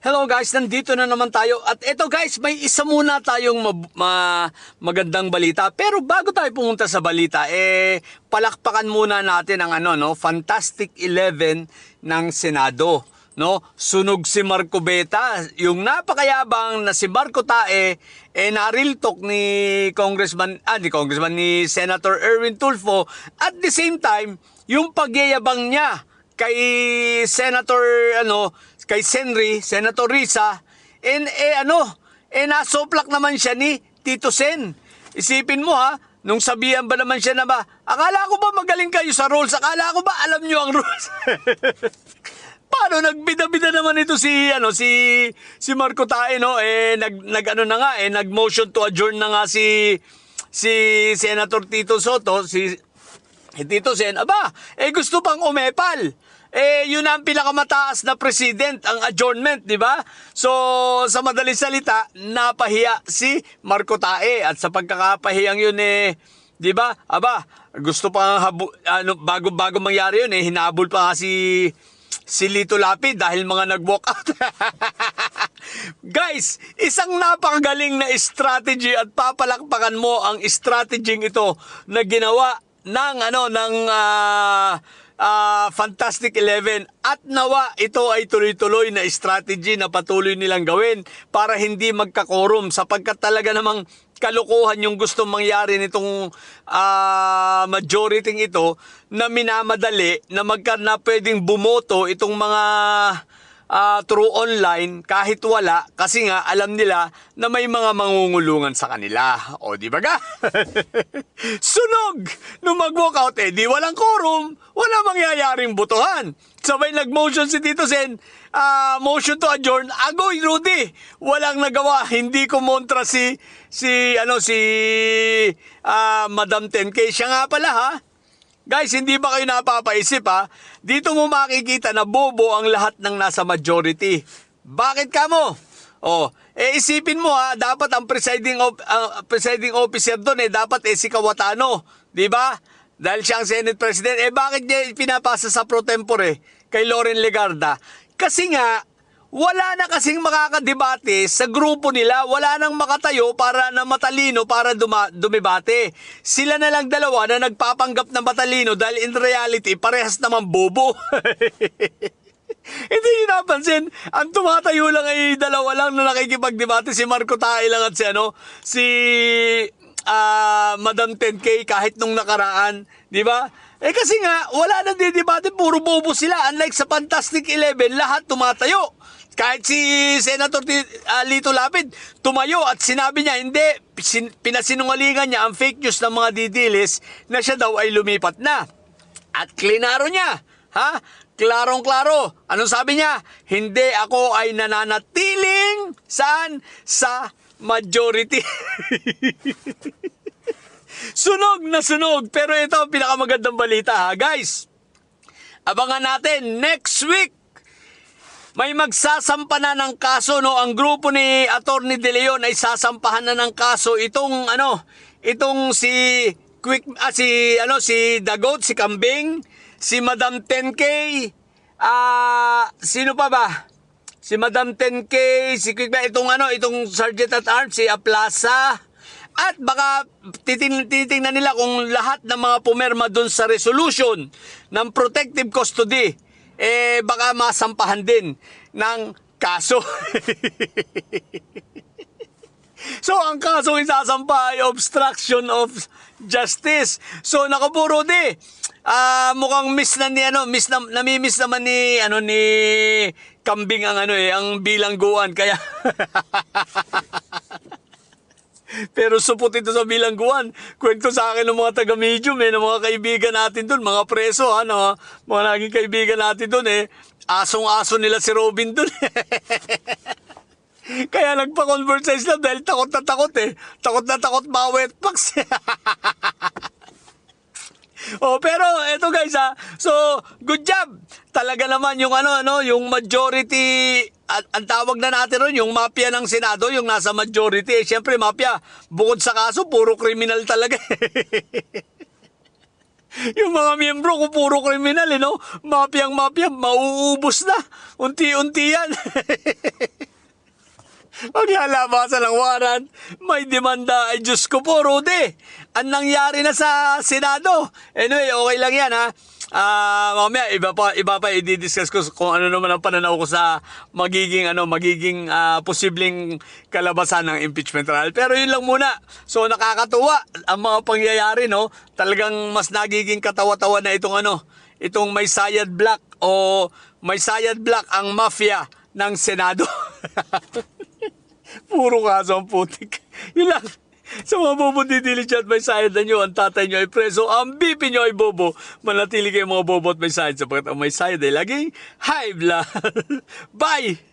Hello guys, nandito na naman tayo. At eto guys, may isa muna tayong magandang balita. Pero bago tayo pumunta sa balita, palakpakan muna natin ang Fantastic 11 ng Senado. No? Sunog si Marco Beta, yung napakayabang na si Marco Tae, na-real talk ni ni Senator Erwin Tulfo. At the same time, yung pagyayabang niya kay Senator kay Senator Risa, nasoplak naman siya ni Tito Sen. Isipin mo nung sabihan ba naman siya na ba, akala ko ba magaling kayo sa rules? Akala ko ba alam nyo ang rules? Paano nagbida-bida naman ito si Marco Tae, no? Nag-motion to adjourn na nga si Senator Tito Soto, si Tito Sen. Gusto pang umepal. Yun ang pinakamataas na president, ang adjournment, di ba? So, sa madaling salita, napahiya si Marco Tae. At sa pagkakapahiyang yun, di ba? Gusto pa bago mangyari yun, hinabol pa nga si Lito Lapid dahil mga nag-walk out. Guys, isang napakagaling na strategy at papalakpakan mo ang strategy ito na ginawa ng Fantastic 11 at nawa ito ay tuloy-tuloy na strategy na patuloy nilang gawin para hindi magka-quorum sapagkat talaga namang kalokohan yung gustong mangyari nitong majority ito na minamadali na pwedeng bumoto itong mga through online kahit wala kasi nga alam nila na may mga mangungulungan sa kanila. O di ba ga? Sunog! Nung mag-walkout di walang quorum, wala mangyayaring botohan. Sabay nag-motion si Tito Sen, motion to adjourn, agoy Rudy! Walang nagawa, hindi kumontra si Madam 10K. Siya nga pala Guys, hindi ba kayo napapaisip Dito mo makikita na bobo ang lahat ng nasa majority. Bakit ka mo? Isipin mo dapat ang presiding officer doon dapat si Cayetano, di ba? Dahil siya ang Senate President. Bakit niya pinapasa sa pro tempore kay Loren Legarda? Kasi nga wala na kasing makakadebate sa grupo nila. Wala nang makatayo para na matalino para dumibate. Sila na lang dalawa na nagpapanggap na matalino dahil in reality, parehas naman bobo. Hindi nyo napansin. Ang tumatayo lang ay dalawa lang na nakikipagdebate. Si Marco Tae lang at si Madam 10K kahit nung nakaraan. Di ba? Kasi nga, wala nang didebate. Puro bobo sila. Unlike sa Fantastic 11, lahat tumatayo. Kahit si Senator Lito Lapid tumayo at sinabi niya, hindi, pinasinungalingan niya ang fake news ng mga didilis na siya daw ay lumipat na. At klinaro niya, klarong-klaro. Anong sabi niya? Hindi ako ay nananatiling saan? Sa majority. Sunog na sunog. Pero ito ang pinakamagandang balita guys. Abangan natin next week. May magsasampa na ng kaso ang grupo ni Attorney De Leon ay sasampahan na ng kaso itong si Dagot, si Kambing, si Madam 10K, sino pa ba? Si Madam 10K, si itong Sergeant at Arms, si Aplaza. At baka titingnan nila kung lahat ng mga pumirma dun sa resolution ng protective custody baka masampahan din ng kaso. So, ang kasong isasampa ay obstruction of justice. So, nakapuro mukhang namimiss naman ni Kambing ang bilangguan. Kaya, pero supot ito sa bilangguan. Kwento sa akin ng mga taga-medium ng mga kaibigan natin doon, mga preso mga naging kaibigan natin doon asong-aso nila si Robin doon. Kaya nagpa-convert sa Islam dahil takot na takot takot na takot bawet paks. Pero eto guys so good job. Talaga naman yung yung majority, ang tawag na natin ron, yung mafia ng Senado, yung nasa majority. Siyempre mafia, bukod sa kaso, puro kriminal talaga. Yung mga miyembro ko puro kriminal, Mafia, mauubos na. Unti-unti yan. paglalabasan ng warrant, may demanda. Ay, Diyos ko po, Rudy. Ang nangyari na sa Senado. Anyway, okay lang yan, ha? Mamaya, iba pa i-discuss ko kung ano naman ang pananaw ko sa magiging posibleng kalabasan ng impeachment trial. Pero yun lang muna. So, nakakatuwa ang mga pangyayari, no? Talagang mas nagiging katawa-tawa na itong may sayad black o may sayad black ang mafia ng Senado. Puro kaso ang putik. Yun lang. Sa mga bobo didiligent may sayad na nyo, ang tatay nyo ay preso, ang bipi nyo ay bobo. Manatili kayo mga bobo at may sayad sapagkat ang may sayad ay laging high blood. Bye!